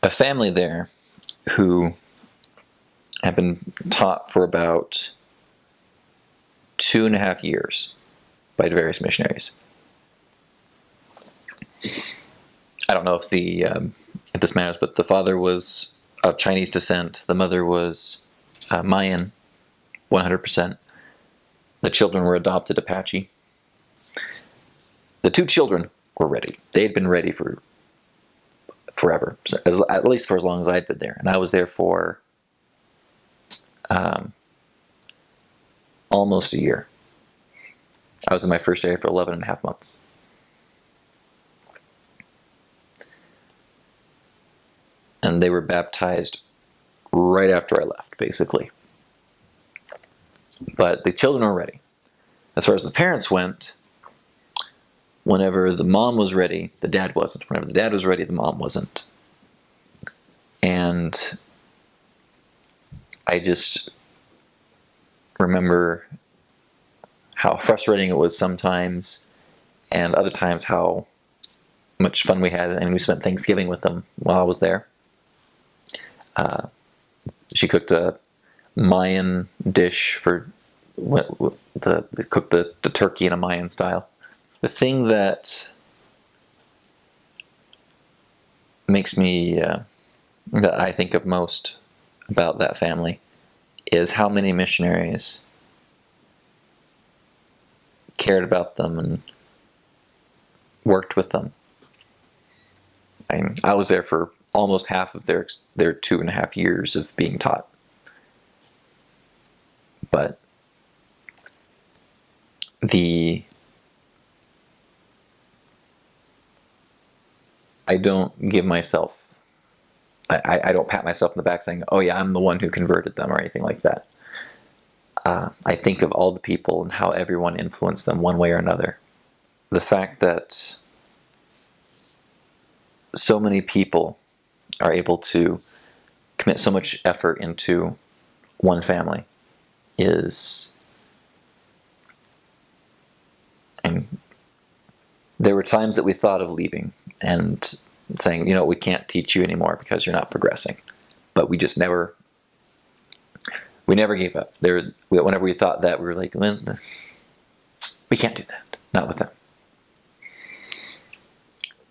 a family there who have been taught for about 2.5 years by various missionaries. I don't know if if this matters, but the father was of Chinese descent. The mother was Mayan, 100%. The children were adopted Apache. The 2 children were ready. They had been ready for forever, at least for as long as I'd been there. And I was there for almost a year. I was in my first area for 11 and a half months. And they were baptized right after I left, basically. But the children were ready. As far as the parents went, whenever the mom was ready, the dad wasn't. Whenever the dad was ready, the mom wasn't. And I just remember how frustrating it was sometimes, and other times how much fun we had. And we spent Thanksgiving with them while I was there. She cooked a Mayan dish for cooked the turkey in a Mayan style. The thing that makes me that I think of most about that family is how many missionaries cared about them and worked with them. I was there for almost half of their 2.5 years of being taught. But I don't give myself, I don't pat myself in the back saying, oh yeah, I'm the one who converted them or anything like that. I think of all the people and how everyone influenced them one way or another. The fact that so many people are able to commit so much effort into one family is, and there were times that we thought of leaving and saying, we can't teach you anymore because you're not progressing. But we just never gave up. Whenever we thought that, we were like, we can't do that. Not with them.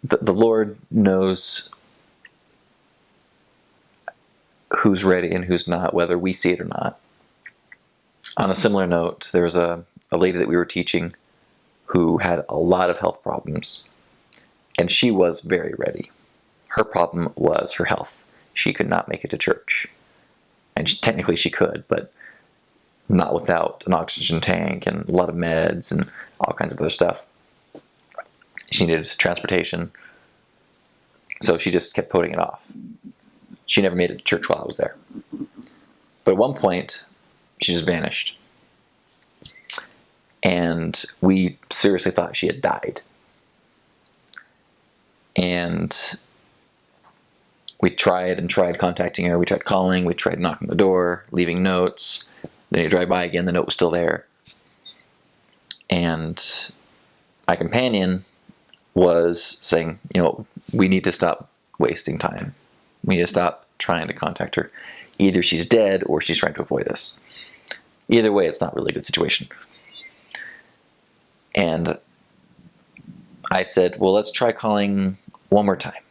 The Lord knows who's ready and who's not, whether we see it or not. On a similar note, there was a lady that we were teaching who had a lot of health problems, and she was very ready. Her problem was her health. She could not make it to church. And technically she could, but not without an oxygen tank and a lot of meds and all kinds of other stuff. She needed transportation, so she just kept putting it off. She never made it to church while I was there. But at one point, she just vanished. And we seriously thought she had died. And we tried contacting her. We tried calling. We tried knocking the door, leaving notes. Then you drive by again, the note was still there. And my companion was saying, we need to stop wasting time. We need to stop trying to contact her. Either she's dead or she's trying to avoid us. Either way, it's not really a good situation. And I said, well, let's try calling one more time.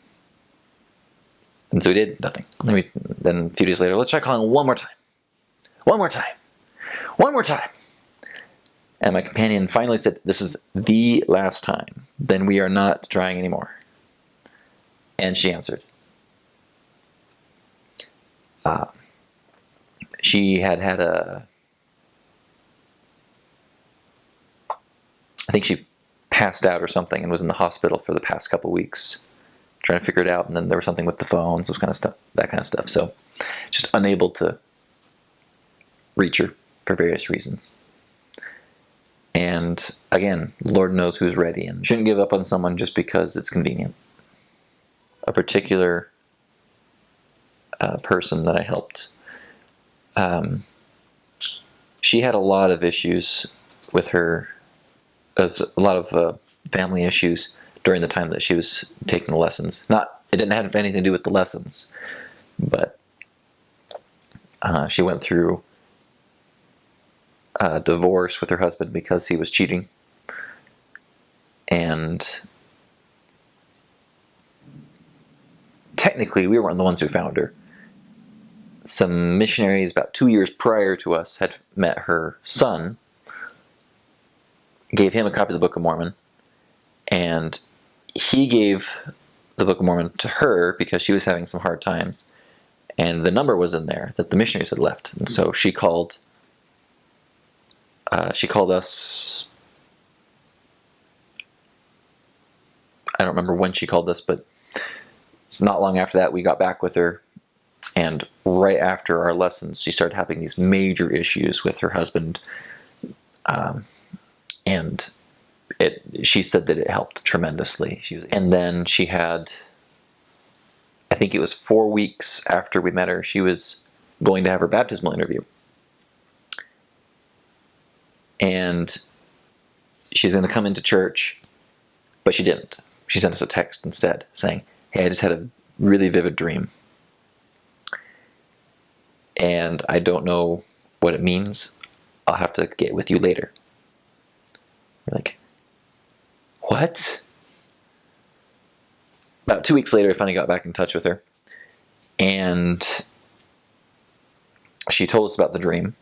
And so we did, nothing. Then a few days later, let's try calling one more time. One more time. One more time. And my companion finally said, this is the last time. Then we are not trying anymore. And she answered. She had I think she passed out or something and was in the hospital for the past couple weeks trying to figure it out. And then there was something with the phones, that kind of stuff. So just unable to reach her for various reasons. And again, Lord knows who's ready, and shouldn't give up on someone just because it's convenient. A particular person that I helped, she had a lot of issues with her, a lot of family issues during the time that she was taking the lessons. Not it didn't have anything to do with the lessons, but she went through a divorce with her husband because he was cheating. And technically, we weren't the ones who found her. Some missionaries about 2 years prior to us had met her son, gave him a copy of the Book of Mormon, and he gave the Book of Mormon to her because she was having some hard times, and the number was in there that the missionaries had left. And so she called us. I don't remember when she called us, but not long after that we got back with her, and right after our lessons she started having these major issues with her husband, and she said that it helped tremendously. And then she had, I think it was 4 weeks after we met her, she was going to have her baptismal interview. And she was going to come into church, but she didn't. She sent us a text instead saying, "Hey, I just had a really vivid dream. And I don't know what it means. I'll have to get with you later." We're like, what? About 2 weeks later, I finally got back in touch with her. And she told us about the dream.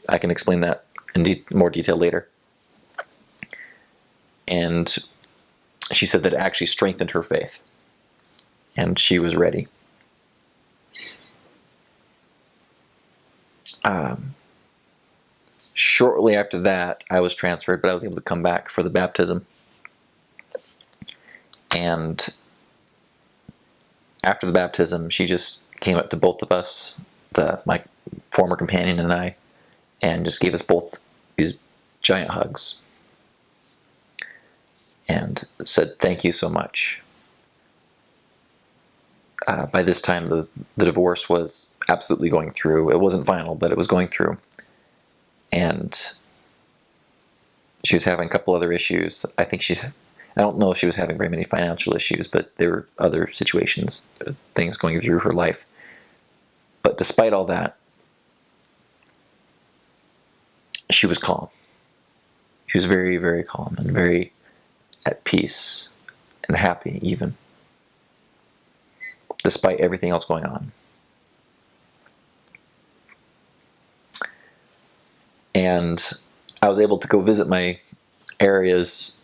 I can explain that in more detail later. And she said that it actually strengthened her faith. And she was ready. Shortly after that, I was transferred, but I was able to come back for the baptism. And after the baptism, she just came up to both of us, my former companion and I, and just gave us both these giant hugs. And said, "Thank you so much." By this time, the divorce was absolutely going through. It wasn't final, but it was going through. And she was having a couple other issues. I don't know if she was having very many financial issues, but there were other situations, things going through her life. But despite all that, she was calm. She was very, very calm and very at peace and happy even, despite everything else going on. And I was able to go visit my areas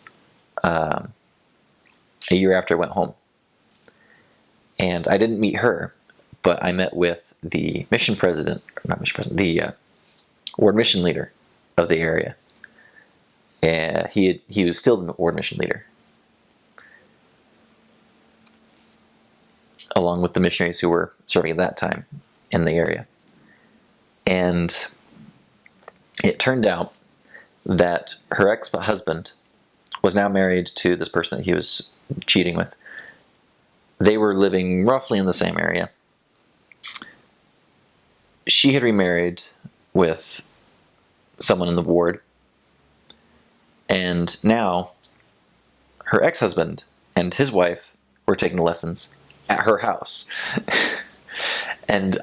a year after I went home. And I didn't meet her, but I met with the the ward mission leader of the area. And he was still the ward mission leader, along with the missionaries who were serving at that time in the area. And it turned out that her ex-husband was now married to this person that he was cheating with. They were living roughly in the same area. She had remarried with someone in the ward, and now her ex-husband and his wife were taking lessons at her house. And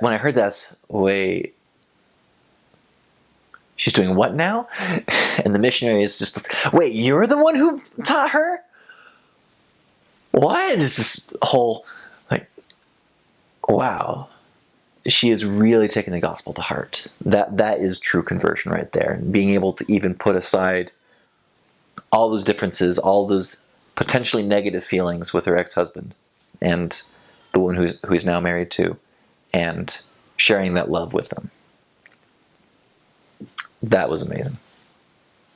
when I heard that, wait, she's doing what now? And the missionary is just, wait, you're the one who taught her? What? It's this whole, like, wow. She is really taking the gospel to heart. That is true conversion right there. And being able to even put aside all those differences, all those potentially negative feelings with her ex-husband and the one who he's now married to, and sharing that love with them. That was amazing.